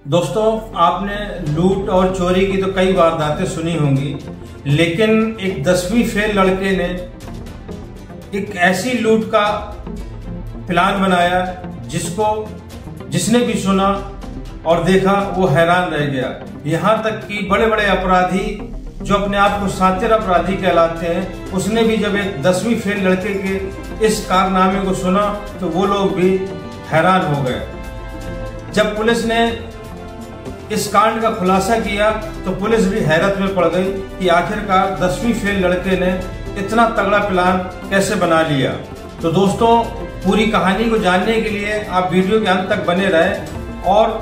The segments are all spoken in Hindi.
दोस्तों, आपने लूट और चोरी की तो कई वारदातें सुनी होंगी, लेकिन एक 10वीं फेल लड़के ने एक ऐसी लूट का प्लान बनाया जिसने भी सुना और देखा वो हैरान रह गया। यहाँ तक कि बड़े बड़े अपराधी जो अपने आप को सातिर अपराधी कहलाते हैं, उसने भी जब एक 10वीं फेल लड़के के इस कारनामे को सुना तो वो लोग भी हैरान हो गए। जब पुलिस ने इस कांड का खुलासा किया तो पुलिस भी हैरत में पड़ गई कि आखिरकार 10वीं फेल लड़के ने इतना तगड़ा प्लान कैसे बना लिया। तो दोस्तों, पूरी कहानी को जानने के लिए आप वीडियो के अंत तक बने रहें और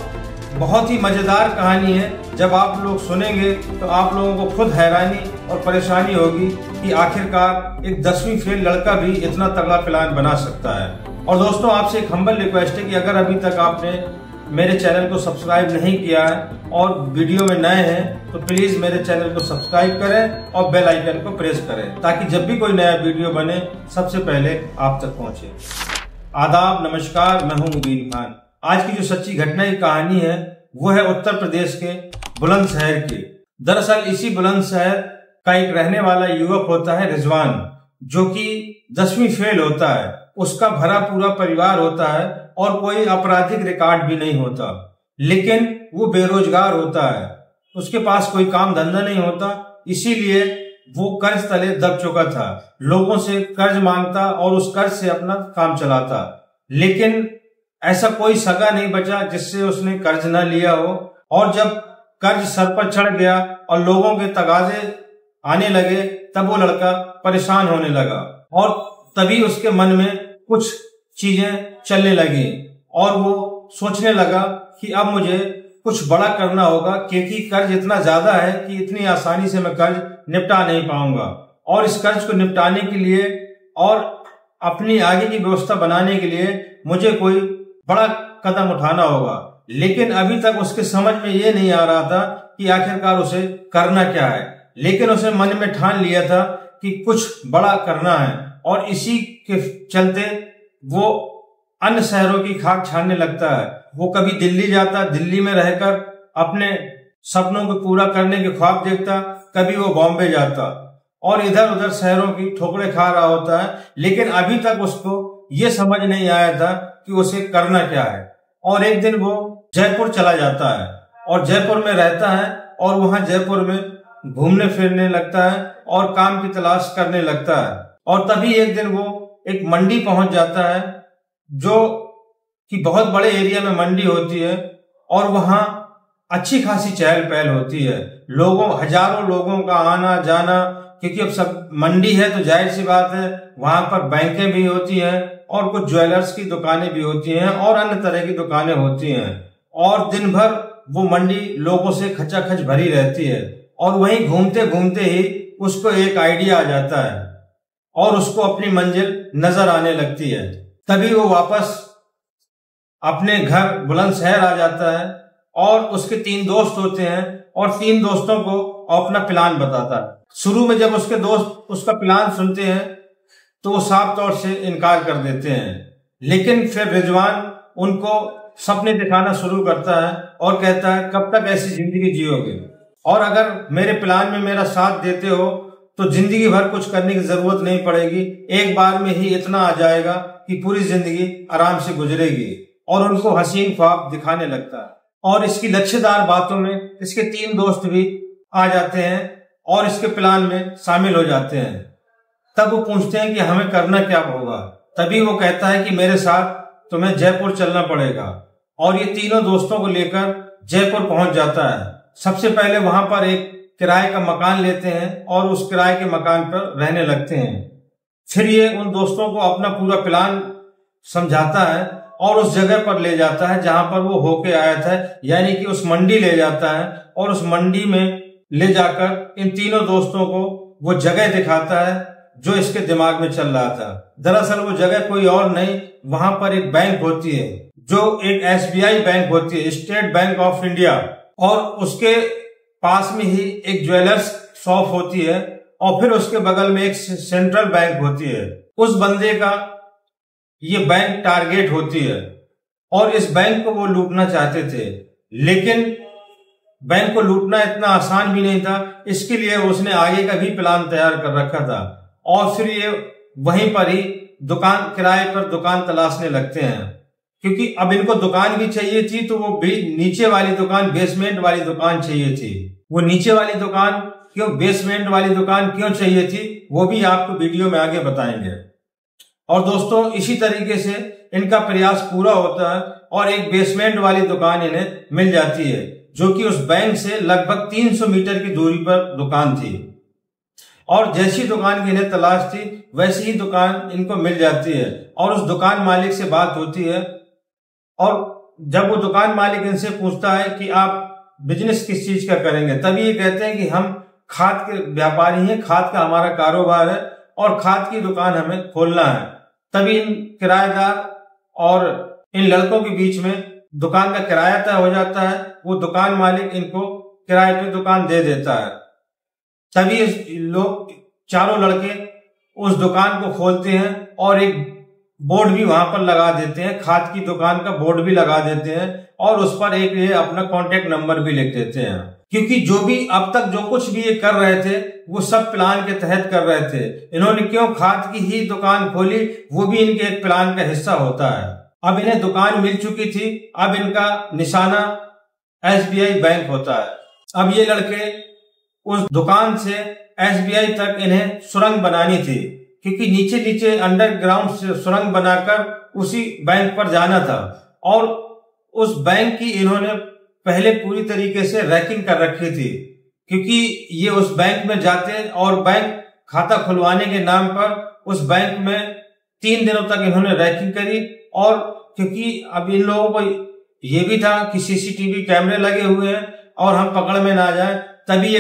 बहुत ही मजेदार कहानी है। जब आप लोग सुनेंगे तो आप लोगों को खुद हैरानी और परेशानी होगी कि आखिरकार एक 10वीं फेल लड़का भी इतना तगड़ा प्लान बना सकता है। और दोस्तों, आपसे एक हम्बल रिक्वेस्ट है कि अगर अभी तक आपने मेरे चैनल को सब्सक्राइब नहीं किया है और वीडियो में नए हैं तो प्लीज मेरे चैनल को सब्सक्राइब करें और बेल आइकन को प्रेस करें ताकि जब भी कोई नया वीडियो बने सबसे पहले आप तक पहुंचे। आदाब, नमस्कार, मैं हूं मुबीन खान। आज की जो सच्ची घटना की कहानी है वो है उत्तर प्रदेश के बुलंदशहर की। दरअसल इसी बुलंदशहर का एक रहने वाला युवक होता है रिजवान, जो कि 10वीं फेल होता है। उसका भरा पूरा परिवार होता है और कोई आपराधिक रिकॉर्ड भी नहीं होता, लेकिन वो बेरोजगार होता है। उसके पास कोई काम धंधा नहीं होता, इसीलिए वो कर्ज तले दब चुका था। लोगों से कर्ज मांगता और उस कर्ज से अपना काम चलाता, लेकिन ऐसा कोई सगा नहीं बचा जिससे उसने कर्ज न लिया हो। और जब कर्ज सर पर चढ़ गया और लोगों के तगाजे आने लगे तब वो लड़का परेशान होने लगा और तभी उसके मन में कुछ चीजें चलने लगी और वो सोचने लगा कि अब मुझे कुछ बड़ा करना होगा, क्योंकि कर्ज इतना ज्यादा है कि इतनी आसानी से मैं कर्ज निपटा नहीं पाऊंगा। और इस कर्ज को निपटाने के लिए और अपनी आगे की व्यवस्था बनाने के लिए मुझे कोई बड़ा कदम उठाना होगा। लेकिन अभी तक उसके समझ में ये नहीं आ रहा था कि आखिरकार उसे करना क्या है, लेकिन उसने मन में ठान लिया था कि कुछ बड़ा करना है। और इसी के चलते वो अन्य शहरों की खाक छानने लगता है। वो कभी दिल्ली जाता, दिल्ली में रहकर अपने सपनों को पूरा करने के ख्वाब देखता, कभी वो बॉम्बे जाता और इधर उधर शहरों की ठोकरें खा रहा होता है। लेकिन अभी तक उसको ये समझ नहीं आया था कि उसे करना क्या है। और एक दिन वो जयपुर चला जाता है और जयपुर में रहता है और वहां जयपुर में घूमने फिरने लगता है और काम की तलाश करने लगता है। और तभी एक दिन वो एक मंडी पहुंच जाता है, जो कि बहुत बड़े एरिया में मंडी होती है और वहां अच्छी खासी चहल पहल होती है। हजारों लोगों का आना जाना, क्योंकि अब सब मंडी है तो जाहिर सी बात है वहां पर बैंकें भी होती हैं और कुछ ज्वेलर्स की दुकानें भी होती हैं और अन्य तरह की दुकानें होती हैं। और दिन भर वो मंडी लोगों से खचाखच भरी रहती है। और वहीं घूमते घूमते ही उसको एक आइडिया आ जाता है और उसको अपनी मंजिल नजर आने लगती है। तभी वो वापस अपने घर बुलंदशहर आ जाता है और उसके 3 दोस्त होते हैं और 3 दोस्तों को अपना प्लान बताता है। शुरू में जब उसके दोस्त उसका प्लान सुनते हैं तो वो साफ तौर से इनकार कर देते हैं, लेकिन फिर रिजवान उनको सपने दिखाना शुरू करता है और कहता है, कब तक ऐसी जिंदगी जियोगे, और अगर मेरे प्लान में मेरा साथ देते हो तो जिंदगी भर कुछ करने की जरूरत नहीं पड़ेगी, एक बार में ही इतना आ जाएगा कि पूरी जिंदगी आराम से गुजरेगी। और उनको हसीन ख्वाब दिखाने लगता है। और इसकी लच्छेदार बातों में इसके 3 दोस्त भी आ जाते हैं और इसके प्लान में शामिल हो जाते हैं। तब वो पूछते हैं कि हमें करना क्या होगा। तभी वो कहता है कि मेरे साथ तुम्हें जयपुर चलना पड़ेगा। और ये तीनों दोस्तों को लेकर जयपुर पहुंच जाता है। सबसे पहले वहां पर एक किराए का मकान लेते हैं और उस किराए के मकान पर रहने लगते हैं। फिर ये उन दोस्तों को अपना पूरा प्लान समझाता है और उस जगह पर ले जाता है जहां पर वो होके आया था, यानी कि उस मंडी ले जाता है और उस मंडी में ले जाकर इन तीनों दोस्तों को वो जगह दिखाता है जो इसके दिमाग में चल रहा था। दरअसल वो जगह कोई और नहीं, वहां पर एक बैंक होती है जो एक SBI बैंक होती है, स्टेट बैंक ऑफ इंडिया, और उसके पास में ही एक ज्वेलर्स शॉप होती है और फिर उसके बगल में एक सेंट्रल बैंक होती है। उस बंदे का ये बैंक टारगेट होती है और इस बैंक को वो लूटना चाहते थे। लेकिन बैंक को लूटना इतना आसान भी नहीं था, इसके लिए उसने आगे का भी प्लान तैयार कर रखा था। और फिर ये वहीं पर ही दुकान किराए पर दुकान तलाशने लगते हैं, क्योंकि अब इनको दुकान भी चाहिए थी, तो वो नीचे वाली दुकान, बेसमेंट वाली दुकान चाहिए थी। वो नीचे वाली दुकान क्यों, बेसमेंट वाली दुकान क्यों चाहिए थी, वो भी आपको वीडियो में आगे बताएंगे। और दोस्तों, इसी तरीके से इनका प्रयास पूरा होता है और एक बेसमेंट वाली दुकान इन्हें मिल जाती है, जो कि उस बैंक से लगभग 300 मीटर की दूरी पर दुकान थी। और जैसी दुकान की इन्हें तलाश थी वैसी ही दुकान इनको मिल जाती है और उस दुकान मालिक से बात होती है। और जब वो दुकान मालिक इनसे पूछता है कि आप बिजनेस किस चीज का करेंगे, तभी ये कहते हैं कि हम खाद के व्यापारी हैं, खाद का हमारा कारोबार है और खाद की दुकान हमें खोलना है। तभी इन किराएदार और इन लड़कों के बीच में दुकान का किराया तय हो जाता है। वो दुकान मालिक इनको किराए पे दुकान दे देता है। तभी लोग चारों लड़के उस दुकान को खोलते हैं और एक बोर्ड भी वहां पर लगा देते हैं, खाद की दुकान का बोर्ड भी लगा देते हैं और उस पर एक ये अपना कॉन्टेक्ट नंबर भी लिख देते हैं, क्योंकि जो भी अब तक जो कुछ भी ये कर रहे थे वो सब प्लान के तहत कर रहे थे। इन्होंने क्यों खाद की ही दुकान खोली, वो भी इनके एक प्लान का हिस्सा होता है। अब इन्हें दुकान मिल चुकी थी, अब इनका निशाना SBI बैंक होता है। अब ये लड़के उस दुकान से SBI तक इन्हें सुरंग बनानी थी, क्योंकि नीचे नीचे अंडरग्राउंड से सुरंग बनाकर उसी बैंक पर जाना था। और उस बैंक की इन्होंने पहले पूरी तरीके से रैकिंग कर रखी थी, क्योंकि ये उस बैंक में जाते और बैंक खाता खुलवाने के नाम पर उस बैंक में 3 दिनों तक इन्होंने रैकिंग करी। और क्योंकि अब इन लोगों को ये भी था कि CCTV कैमरे लगे हुए हैं और हम पकड़ में ना जाए, तभी ये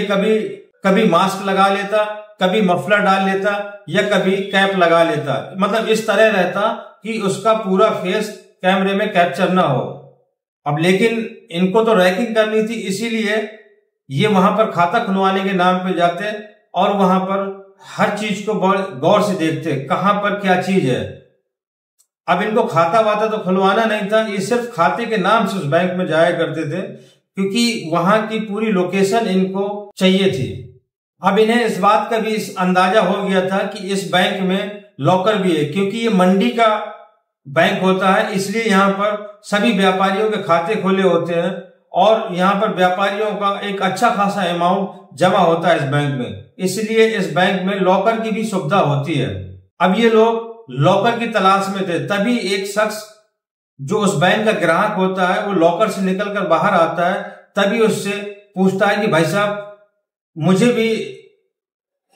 कभी मास्क लगा लेता, कभी मफलर डाल लेता या कभी कैप लगा लेता। मतलब इस तरह रहता कि उसका पूरा फेस कैमरे में कैप्चर ना हो। अब लेकिन इनको तो रैकिंग करनी थी, इसीलिए ये वहां पर खाता खुलवाने के नाम पे जाते और वहां पर हर चीज को गौर से देखते, कहां पर क्या चीज है। अब इनको खाता वाता तो खुलवाना नहीं था, ये सिर्फ खाते के नाम से उस बैंक में जाया करते थे, क्योंकि वहां की पूरी लोकेशन इनको चाहिए थी। अब इन्हें इस बात का भी अंदाजा हो गया था कि इस बैंक में लॉकर भी है, क्योंकि ये मंडी का बैंक होता है, इसलिए यहाँ पर सभी व्यापारियों के खाते खोले होते हैं और यहाँ पर व्यापारियों का एक अच्छा खासा अमाउंट जमा होता है इस बैंक में, इसलिए इस बैंक में लॉकर की भी सुविधा होती है। अब ये लोग लॉकर की तलाश में थे, तभी एक शख्स जो उस बैंक का ग्राहक होता है वो लॉकर से निकलकर बाहर आता है। तभी उससे पूछता है कि भाई साहब, मुझे भी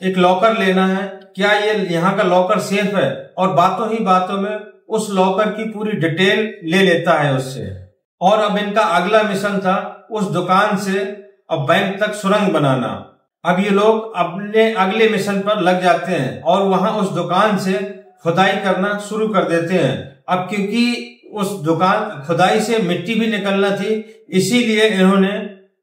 एक लॉकर लेना है, क्या ये यहाँ का लॉकर सेफ है? और बातों ही बातों में उस लॉकर की पूरी डिटेल ले लेता है उससे। और अब इनका अगला मिशन था उस दुकान से अब बैंक तक सुरंग बनाना। अब ये लोग अपने अगले मिशन पर लग जाते हैं और वहां उस दुकान से खुदाई करना शुरू कर देते हैं। अब क्योंकि उस दुकान खुदाई से मिट्टी भी निकलना थी, इसीलिए इन्होंने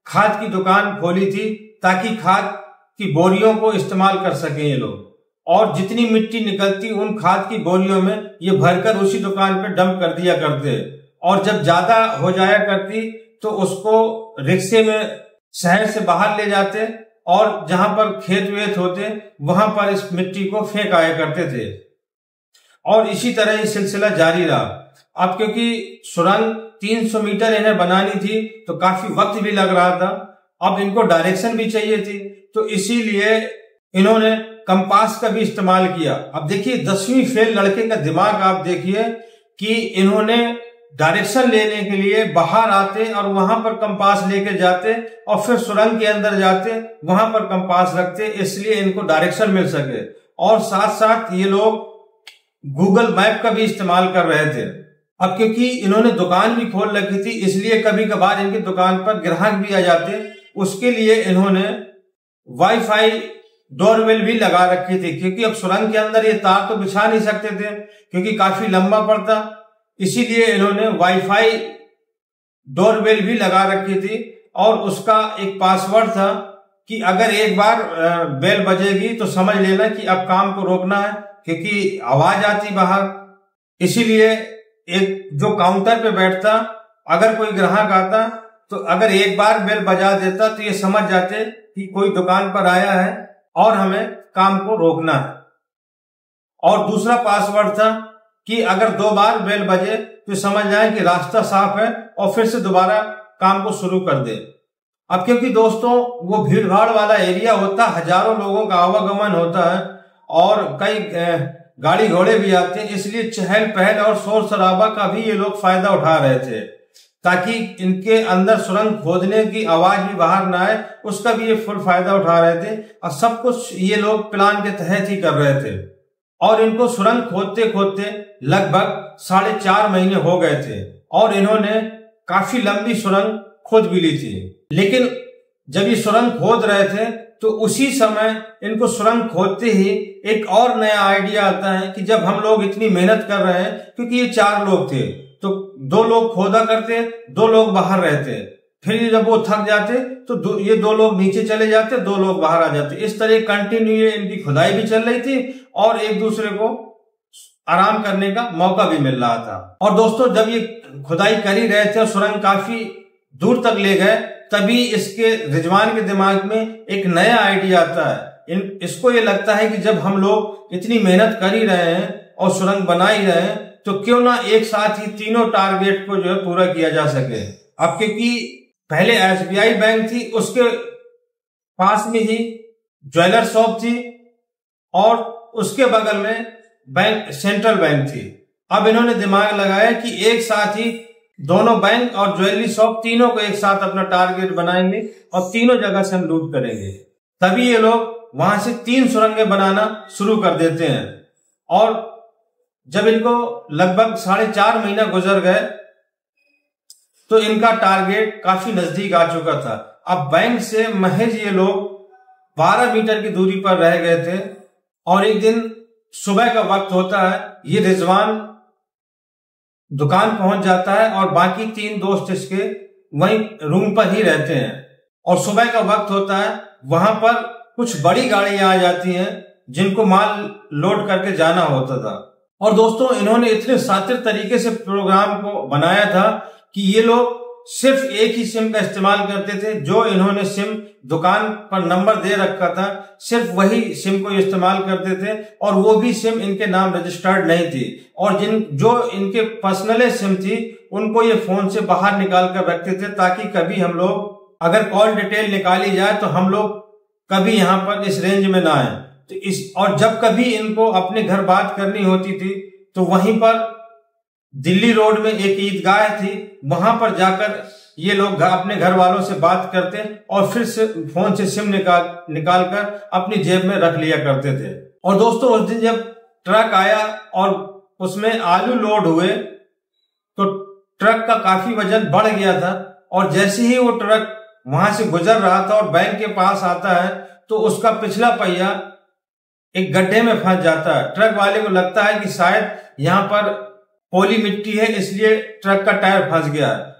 खाद की दुकान खोली थी, ताकि खाद की बोरियों को इस्तेमाल कर सकें ये लोग। और जितनी मिट्टी निकलती उन खाद की बोरियों में ये भरकर उसी दुकान पे डंप कर दिया करते। और जब ज्यादा हो जाया करती तो उसको रिक्शे में शहर से बाहर ले जाते और जहां पर खेत वेत होते वहां पर इस मिट्टी को फेंक आया करते थे। और इसी तरह ये सिलसिला जारी रहा। अब क्योंकि सुरंग 300 मीटर इन्हें बनानी थी तो काफी वक्त भी लग रहा था। अब इनको डायरेक्शन भी चाहिए थी, तो इसीलिए इन्होंने कंपास का भी इस्तेमाल किया। अब देखिए 10वीं फेल लड़के का दिमाग आप देखिए कि इन्होंने डायरेक्शन लेने के लिए बाहर आते और वहां पर कंपास लेके जाते और फिर सुरंग के अंदर जाते, वहां पर कंपास रखते, इसलिए इनको डायरेक्शन मिल सके। और साथ साथ ये लोग गूगल मैप का भी इस्तेमाल कर रहे थे। अब क्योंकि इन्होंने दुकान भी खोल रखी थी, इसलिए कभी कभार इनकी दुकान पर ग्राहक भी आ जाते, उसके लिए इन्होंने वाईफाई डोरबेल भी लगा रखी थी। क्योंकि अब सुरंग के अंदर ये तार तो बिछा नहीं सकते थे क्योंकि काफी लंबा पड़ता, इसीलिए इन्होंने वाईफाई डोरबेल भी लगा रखी थी। और उसका एक पासवर्ड था कि अगर एक बार बेल बजेगी तो समझ लेना कि अब काम को रोकना है, क्योंकि आवाज आती बाहर। इसीलिए एक जो काउंटर पे बैठता, अगर कोई ग्राहक आता तो अगर एक बार बेल बजा देता तो ये समझ जाते कि कोई दुकान पर आया है और हमें काम को रोकना है। और दूसरा पासवर्ड था कि अगर 2 बार बेल बजे तो समझ जाए कि रास्ता साफ है और फिर से दोबारा काम को शुरू कर दे। अब क्योंकि दोस्तों वो भीड़ भाड़ वाला एरिया होता, हजारों लोगों का आवागमन होता है और कई गाड़ी घोड़े भी आते हैं, इसलिए चहल पहल और शोर शराबा का भी ये लोग फायदा उठा रहे थे ताकि इनके अंदर सुरंग खोदने की आवाज भी बाहर ना आए, उसका भी ये फुल फायदा उठा रहे थे। और सब कुछ ये लोग प्लान के तहत ही कर रहे थे और इनको सुरंग खोदते खोदते लगभग 4.5 महीने हो गए थे और इन्होंने काफी लंबी सुरंग खोद भी ली थी। लेकिन जब ये सुरंग खोद रहे थे तो उसी समय इनको सुरंग खोदते ही एक और नया आइडिया आता है कि जब हम लोग इतनी मेहनत कर रहे हैं, क्योंकि ये 4 लोग थे तो 2 लोग खोदा करते, 2 लोग बाहर रहते, फिर जब वो थक जाते तो ये 2 लोग नीचे चले जाते, 2 लोग बाहर आ जाते। इस तरह कंटिन्यू इनकी खुदाई भी चल रही थी और एक दूसरे को आराम करने का मौका भी मिल रहा था। और दोस्तों जब ये खुदाई कर ही रहे थे और सुरंग काफी दूर तक ले गए, तभी इसके रिजवान के दिमाग में एक नया आइडिया आता है। इसको ये लगता है कि जब हम लोग इतनी मेहनत कर ही रहे हैं और सुरंग बना ही रहे हैं तो क्यों ना एक साथ ही तीनों टारगेट को जो है पूरा किया जा सके। अब क्योंकि पहले SBI बैंक थी, उसके पास में ही ज्वेलर शॉप थी और उसके बगल में बैंक सेंट्रल बैंक थी। अब इन्होंने दिमाग लगाया कि एक साथ ही दोनों बैंक और ज्वेलरी शॉप तीनों को एक साथ अपना टारगेट बनाएंगे और तीनों जगह से हम लूट करेंगे। तभी ये लोग वहां से 3 सुरंगें बनाना शुरू कर देते हैं और जब इनको लगभग 4.5 महीना गुजर गए तो इनका टारगेट काफी नजदीक आ चुका था। अब बैंक से महज ये लोग 12 मीटर की दूरी पर रह गए थे और एक दिन सुबह का वक्त होता है, ये रिजवान दुकान पहुंच जाता है और बाकी 3 दोस्त इसके वहीं रूम पर ही रहते हैं। और सुबह का वक्त होता है, वहां पर कुछ बड़ी गाड़ियां आ जाती हैं जिनको माल लोड करके जाना होता था। और दोस्तों इन्होंने इतने शातिर तरीके से प्रोग्राम को बनाया था कि ये लोग सिर्फ एक ही सिम का इस्तेमाल करते थे। जो इन्होंने सिम दुकान पर नंबर दे रखा था, सिर्फ वही सिम को इस्तेमाल करते थे और वो भी सिम इनके नाम रजिस्टर्ड नहीं थी। और जो इनके पर्सनल सिम थी उनको ये फोन से बाहर निकाल कर रखते थे ताकि कभी हम लोग अगर कॉल डिटेल निकाली जाए तो हम लोग कभी यहाँ पर इस रेंज में ना आए। तो और जब कभी इनको अपने घर बात करनी होती थी तो वहीं पर दिल्ली रोड में एक ईदगाह थी, वहां पर जाकर ये लोग अपने घर वालों से बात करते और फिर से फोन से सिम निकाल कर अपनी जेब में रख लिया करते थे। और दोस्तों उस दिन जब ट्रक आया और उसमें आलू लोड हुए तो ट्रक का काफी वजन बढ़ गया था और जैसे ही वो ट्रक वहां से गुजर रहा था और बैंक के पास आता है तो उसका पिछला पहिया एक गड्ढे में फंस जाता है। ट्रक वाले को लगता है कि शायद यहाँ पर पोली मिट्टी है इसलिए ट्रक का टायर फंस गया है।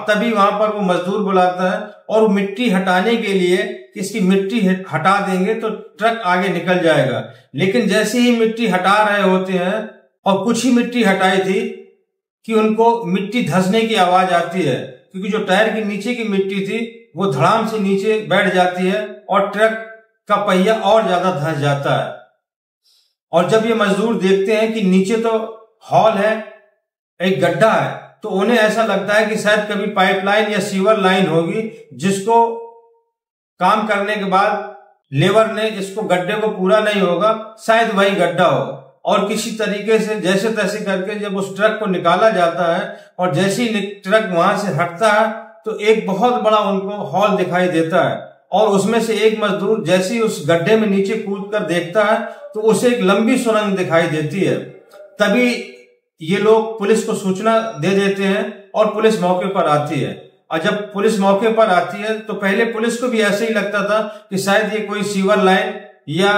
तभी वहां पर वो मजदूर बुलाता है और वो मिट्टी हटाने के लिए इसकी मिट्टी हटा देंगे तो ट्रक आगे निकल जाएगा। लेकिन जैसे ही मिट्टी हटा रहे होते हैं और कुछ ही मिट्टी हटाई थी कि उनको मिट्टी धंसने की आवाज आती है, क्योंकि जो टायर के नीचे की मिट्टी थी वो धड़ाम से नीचे बैठ जाती है और ट्रक का पहिया और ज्यादा धंस जाता है। और जब ये मजदूर देखते हैं कि नीचे तो हॉल है, एक गड्ढा है, तो उन्हें ऐसा लगता है कि शायद कभी पाइपलाइन या सीवर लाइन होगी जिसको काम करने के बाद लेबर ने इसको गड्ढे को पूरा नहीं होगा, शायद वही गड्ढा हो। और किसी तरीके से जैसे तैसे करके जब उस ट्रक को निकाला जाता है और जैसे ही ट्रक वहां से हटता है तो एक बहुत बड़ा उनको हॉल दिखाई देता है और उसमें से एक मजदूर जैसे ही उस गड्ढे में नीचे कूद कर देखता है तो उसे एक लंबी सुरंग दिखाई देती है। तभी ये लोग पुलिस को सूचना दे देते हैं और पुलिस मौके पर आती है। और जब पुलिस मौके पर आती है तो पहले पुलिस को भी ऐसे ही लगता था कि शायद ये कोई सीवर लाइन या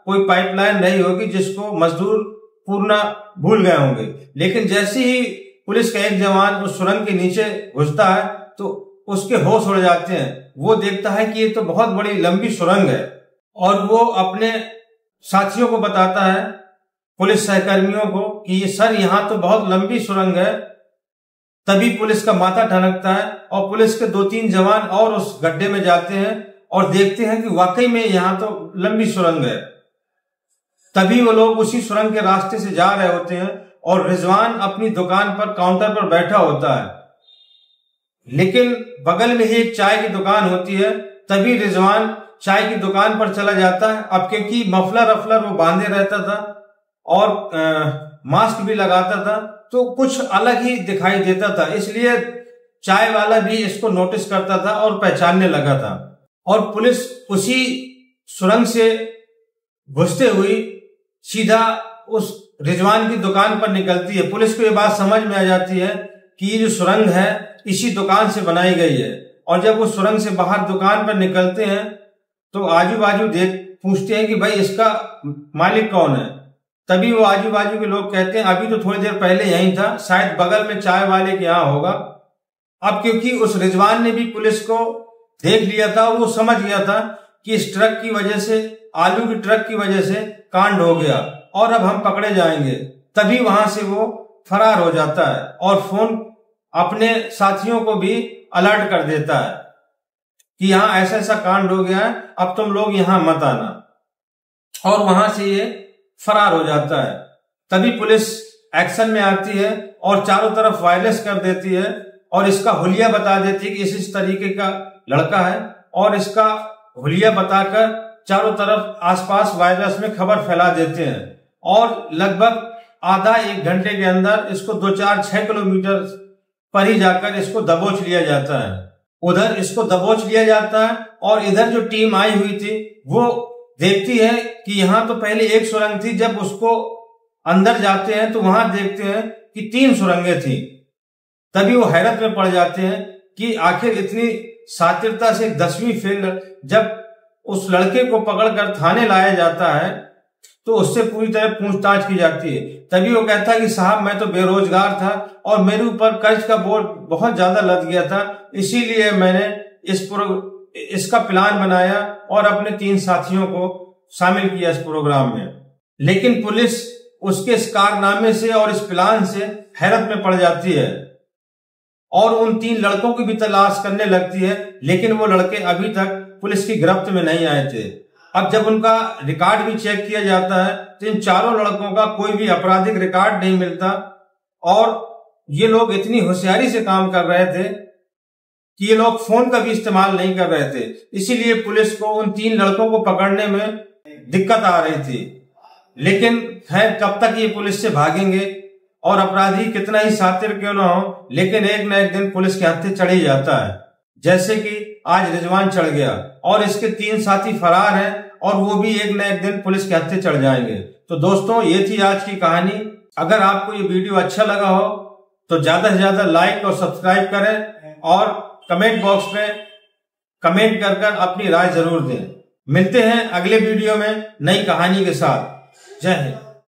कोई पाइपलाइन नहीं होगी जिसको मजदूर पूर्ण भूल गए होंगे। लेकिन जैसे ही पुलिस का एक जवान उस सुरंग के नीचे घुसता है तो उसके होश उड़ जाते हैं। वो देखता है कि ये तो बहुत बड़ी लंबी सुरंग है और वो अपने साथियों को बताता है, पुलिस सहकर्मियों को, कि ये सर यहाँ तो बहुत लंबी सुरंग है तभी पुलिस का माथा ठनकता है और पुलिस के 2-3 जवान और उस गड्ढे में जाते हैं और देखते हैं कि वाकई में यहां तो लंबी सुरंग है। तभी वो लोग उसी सुरंग के रास्ते से जा रहे होते हैं और रिजवान अपनी दुकान पर काउंटर पर बैठा होता है, लेकिन बगल में ही एक चाय की दुकान होती है। तभी रिजवान चाय की दुकान पर चला जाता है। अब क्योंकि मफलर वो बांधे रहता था और मास्क भी लगाता था, तो कुछ अलग ही दिखाई देता था, इसलिए चाय वाला भी इसको नोटिस करता था और पहचानने लगा था। और पुलिस उसी सुरंग से घुसते हुई सीधा उस रिजवान की दुकान पर निकलती है। पुलिस को ये बात समझ में आ जाती है कि ये जो सुरंग है इसी दुकान से बनाई गई है। और जब वो सुरंग से बाहर दुकान पर निकलते हैं तो आजू बाजू पूछते हैं कि भाई इसका मालिक कौन है। तभी वो आजू बाजू के लोग कहते हैं अभी तो थोड़ी देर पहले यहीं था, शायद बगल में चाय वाले के यहाँ होगा। अब क्योंकि उस रिजवान ने भी पुलिस को देख लिया था और वो समझ गया था कि इस ट्रक की वजह से, आलू की ट्रक की वजह से कांड हो गया और अब हम पकड़े जाएंगे, तभी वहां से वो फरार हो जाता है और फोन अपने साथियों को भी अलर्ट कर देता है कि यहाँ ऐसा ऐसा कांड हो गया है, अब तुम लोग यहाँ मत आना। और वहां से ये फरार हो जाता है। तभी पुलिस एक्शन में आती है और चारों तरफ वायरलेस कर देती है और इसका हुलिया बता देती है कि इस तरीके का लड़का है, और इसका हुलिया बताकर चारों तरफ आसपास वायरस में खबर फैला देते हैं। और लगभग आधा 1 घंटे के अंदर इसको 2-4-6 किलोमीटर पर ही जाकर इसको दबोच लिया जाता है। उधर इसको दबोच लिया जाता है और इधर जो टीम आई हुई थी वो देखती है कि यहाँ तो पहले एक सुरंग थी। जब उसको अंदर जाते हैं तो वहां देखते हैं कि 3 सुरंगें थी। तभी वो हैरत में पड़ जाते हैं कि आखिर इतनी शातिरता से 10वीं फेल जब उस लड़के को पकड़कर थाने लाया जाता है तो उससे पूरी तरह पूछताछ की जाती है। तभी वो कहता है कि साहब मैं तो बेरोजगार था और मेरे ऊपर कर्ज का बोझ बहुत ज्यादा लद गया था, इसीलिए मैंने इसका प्लान बनाया और अपने 3 साथियों को शामिल किया इस प्रोग्राम में। लेकिन पुलिस उसके इस कारनामे से और इस प्लान से हैरत में पड़ जाती है और उन 3 लड़कों की भी तलाश करने लगती है, लेकिन वो लड़के अभी तक पुलिस की गिरफ्त में नहीं आए थे। अब जब उनका रिकॉर्ड भी चेक किया जाता है तो इन चारों लड़कों का कोई भी आपराधिक रिकॉर्ड नहीं मिलता और ये लोग इतनी होशियारी से काम कर रहे थे कि ये लोग फोन का भी इस्तेमाल नहीं कर रहे थे। इसीलिए पुलिस को उन 3 लड़कों को पकड़ने में दिक्कत आ रही थी। लेकिन खैर कब तक ये पुलिस से भागेंगे, और अपराधी कितना ही शातिर क्यों ना हो, लेकिन एक न एक दिन पुलिस के हत्थे चढ़ ही जाता है। जैसे कि आज रिजवान चढ़ गया और इसके 3 साथी फरार हैं और वो भी एक न एक दिन पुलिस के हत्थे चढ़ जाएंगे। तो दोस्तों ये थी आज की कहानी। अगर आपको ये वीडियो अच्छा लगा हो तो ज्यादा से ज्यादा लाइक और सब्सक्राइब करें और कमेंट बॉक्स में कमेंट कर अपनी राय जरूर दें। मिलते हैं अगले वीडियो में नई कहानी के साथ। जय हिंद।